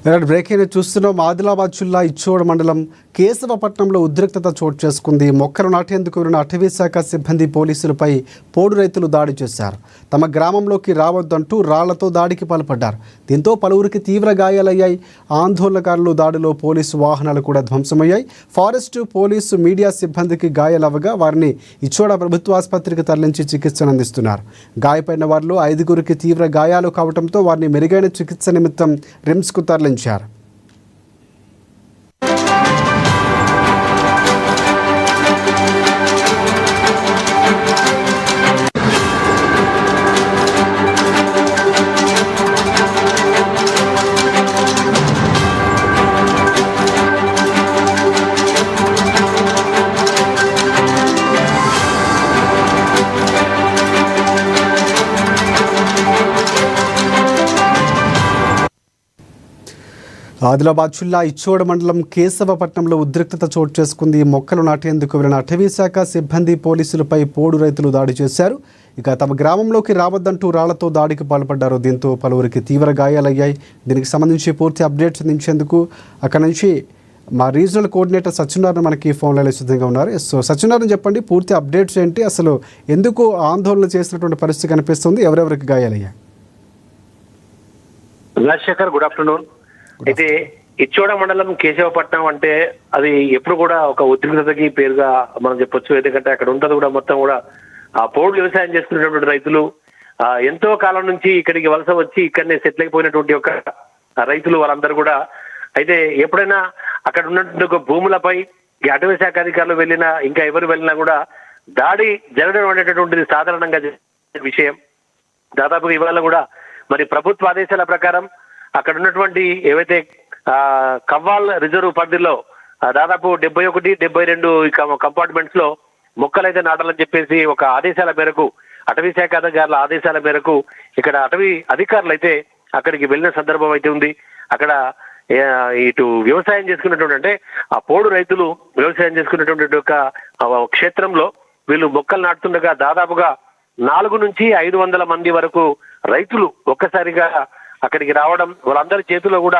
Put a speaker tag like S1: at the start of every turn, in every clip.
S1: Breaking చూస్తున్నాం. ఆదిలాబాద్ జిల్లా ఇచ్చోడ మండలం కేశవపట్నంలో ఉద్రిక్తత చోటు చేసుకుంది. మొక్కలు నాటేందుకు వెళ్లిన అటవీ శాఖ సిబ్బంది పోలీసులపై పోడు రైతులు దాడి చేశారు. తమ గ్రామంలోకి రావద్దంటూ రాళ్లతో దాడికి పాల్పడ్డారు. దీంతో పలువురికి తీవ్ర గాయాలయ్యాయి. ఆందోళనకారులు దాడిలో పోలీసు వాహనాలు కూడా ధ్వంసమయ్యాయి. ఫారెస్టు, పోలీసు, మీడియా సిబ్బందికి గాయాలవ్వగా వారిని ఇచ్చోడ ప్రభుత్వ ఆసుపత్రికి తరలించి చికిత్సను అందిస్తున్నారు. గాయపడిన వారిలో 5గురికి తీవ్ర గాయాలు కావడంతో వారిని మెరుగైన చికిత్స నిమిత్తం రిమ్స్కు తరలించారు. ఆదిలాబాద్ జిల్లా ఇచ్చోడ మండలం కేశవపట్నంలో ఉద్రిక్తత చోటు చేసుకుంది. మొక్కలు నాటేందుకు వెళ్లిన అటవీ శాఖ సిబ్బంది పోలీసులపై పోడు రైతులు దాడి చేశారు. ఇక తమ గ్రామంలోకి రావద్దంటూ రాళ్లతో దాడికి పాల్పడ్డారు. దీంతో పలువురికి తీవ్ర గాయాలయ్యాయి. దీనికి సంబంధించి పూర్తి అప్డేట్స్ అందించేందుకు అక్కడ నుంచి మా రీజనల్ కోఆర్డినేటర్ సత్యనారాయణ మనకి ఫోన్లో సిద్ధంగా ఉన్నారు. సో సత్యనారాయణ, చెప్పండి, పూర్తి అప్డేట్స్ ఏంటి? అసలు ఎందుకు ఆందోళన చేసినటువంటి పరిస్థితి కనిపిస్తుంది? ఎవరెవరికి గాయాలయ్యాయి?
S2: Rajasekhar, good afternoon. అయితే ఇచ్చోడ మండలం కేశవపట్నం అంటే అది ఎప్పుడు కూడా ఒక ఉద్రిక్తతకి పేరుగా మనం చెప్పొచ్చు. ఎందుకంటే అక్కడ ఉన్నది కూడా మొత్తం కూడా ఆ పోడు వ్యవసాయం చేసుకునేటువంటి రైతులు, ఎంతో కాలం నుంచి ఇక్కడికి వలస వచ్చి ఇక్కడనే సెటిల్ అయిపోయినటువంటి ఒక రైతులు వాళ్ళందరూ కూడా. అయితే ఎప్పుడైనా అక్కడ ఉన్నటువంటి ఒక భూములపై ఈ అటవీ శాఖ అధికారులు వెళ్ళినా, ఇంకా ఎవరు వెళ్ళినా కూడా దాడి జరగడం అనేటటువంటిది సాధారణంగా విషయం. దాదాపుగా ఇవాళ కూడా మరి ప్రభుత్వ ఆదేశాల ప్రకారం అక్కడ ఉన్నటువంటి ఏవైతే కవ్వాల్ రిజర్వ్ పరిధిలో దాదాపు 71, 72 కంపార్ట్మెంట్స్ లో మొక్కలైతే నాటాలని చెప్పేసి ఒక ఆదేశాల మేరకు, అటవీ శాఖ అధికారుల ఆదేశాల మేరకు ఇక్కడ అటవీ అధికారులు అయితే అక్కడికి వెళ్ళిన సందర్భం అయితే ఉంది. అక్కడ ఇటు వ్యవసాయం చేసుకున్నటువంటి, అంటే ఆ పోడు రైతులు వ్యవసాయం చేసుకున్నటువంటి ఒక క్షేత్రంలో వీళ్ళు మొక్కలు నాటుతుండగా దాదాపుగా 400 నుంచి 500 మంది వరకు రైతులు ఒక్కసారిగా అక్కడికి రావడం, వాళ్ళందరి చేతిలో కూడా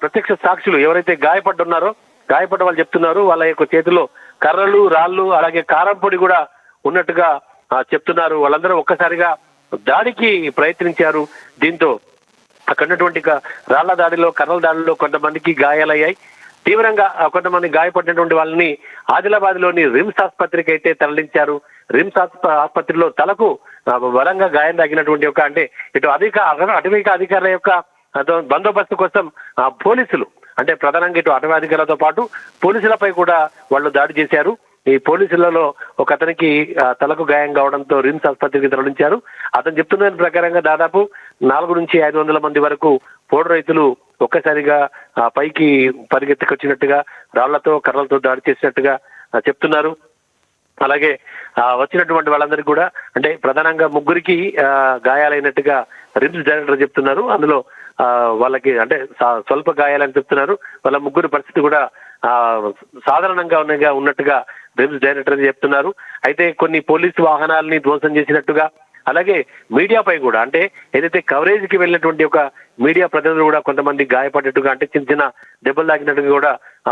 S2: ప్రత్యక్ష సాక్షులు ఎవరైతే గాయపడ్డున్నారో, గాయపడ్డ వాళ్ళు చెప్తున్నారు వాళ్ళ యొక్క చేతిలో కర్రలు, రాళ్ళు, అలాగే కారం పొడి కూడా ఉన్నట్టుగా చెప్తున్నారు. వాళ్ళందరూ ఒక్కసారిగా దాడికి ప్రయత్నించారు. దీంతో అక్కడ ఉన్నటువంటి రాళ్ల దాడిలో, కర్రల దాడిలో కొంతమందికి గాయాలయ్యాయి. తీవ్రంగా కొంతమంది గాయపడినటువంటి వాళ్ళని ఆదిలాబాద్ లోని రిమ్స్ ఆసుపత్రికి అయితే తరలించారు. రిమ్స్ ఆసుపత్రిలో తలకు బలంగా గాయం తగినటువంటి ఒక, అంటే ఇటు అటవీ అధికారుల యొక్క బందోబస్తు కోసం పోలీసులు, అంటే ప్రధానంగా ఇటు అటవీ అధికారులతో పాటు పోలీసులపై కూడా వాళ్ళు దాడి చేశారు. ఈ పోలీసులలో ఒక అతనికి తలకు గాయం కావడంతో రిమ్స్ ఆసుపత్రికి తరలించారు. అతను చెప్తున్న ప్రకారంగా దాదాపు 400 నుంచి 500 మంది వరకు పోడు రైతులు ఒక్కసారిగా పైకి పరిగెత్తుకొచ్చినట్టుగా, రాళ్లతో, కర్రలతో దాడి చేసినట్టుగా చెప్తున్నారు. అలాగే వచ్చినటువంటి వాళ్ళందరికీ కూడా, అంటే ప్రధానంగా 3గురికి గాయాలైనట్టుగా రిమ్స్ డైరెక్టర్ చెప్తున్నారు. అందులో వాళ్ళకి అంటే స్వల్ప గాయాలని చెప్తున్నారు. వాళ్ళ 3గురి పరిస్థితి కూడా సాధారణంగా ఉన్నట్టుగా రిమ్స్ డైరెక్టర్ చెప్తున్నారు. అయితే కొన్ని పోలీసు వాహనాలని ధ్వంసం చేసినట్టుగా, అలాగే మీడియాపై కూడా, అంటే ఏదైతే కవరేజ్ కి వెళ్ళినటువంటి ఒక మీడియా ప్రతినిధులు కూడా కొంతమంది గాయపడ్డట్టుగా, అంటే చిన్న చిన్న దెబ్బలు తాకినట్టుగా కూడా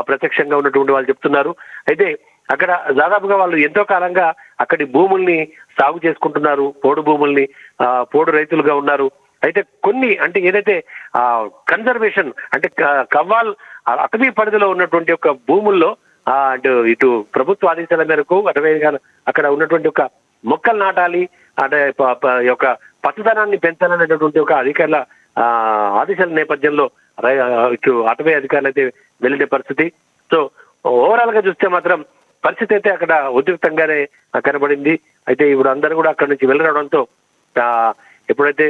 S2: ప్రత్యక్షంగా ఉన్నటువంటి వాళ్ళు చెప్తున్నారు. అయితే అక్కడ దాదాపుగా వాళ్ళు ఎంతో కాలంగా అక్కడి భూముల్ని సాగు చేసుకుంటున్నారు, పోడు భూముల్ని, పోడు రైతులుగా ఉన్నారు. అయితే కొన్ని, అంటే ఏదైతే కన్జర్వేషన్, అంటే కవ్వాల్ అటవీ పరిధిలో ఉన్నటువంటి ఒక భూముల్లో అంటే ఇటు ప్రభుత్వ ఆదేశాల మేరకు అటవీ అక్కడ ఉన్నటువంటి ఒక మొక్కలు నాటాలి, అంటే యొక్క పచ్చదనాన్ని పెంచాలనేటటువంటి ఒక అధికారుల ఆదేశాల నేపథ్యంలో ఇటు అటవీ అధికారులు అయితే వెళ్ళిన పరిస్థితి. సో ఓవరాల్ గా చూస్తే మాత్రం పరిస్థితి అయితే అక్కడ ఉద్రిక్తంగానే కనబడింది. అయితే ఇప్పుడు అందరూ కూడా అక్కడి నుంచి వెళ్ళిరావడంతో ఎప్పుడైతే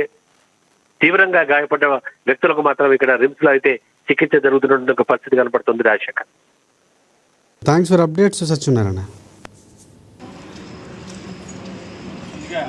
S2: తీవ్రంగా గాయపడ్డ వ్యక్తులకు మాత్రం ఇక్కడ రిమ్స్ లో అయితే చికిత్స జరుగుతున్న ఒక పరిస్థితి కనపడుతుంది. Rajasekhar,
S1: thanks for updates Satyanarayana.
S3: Yeah.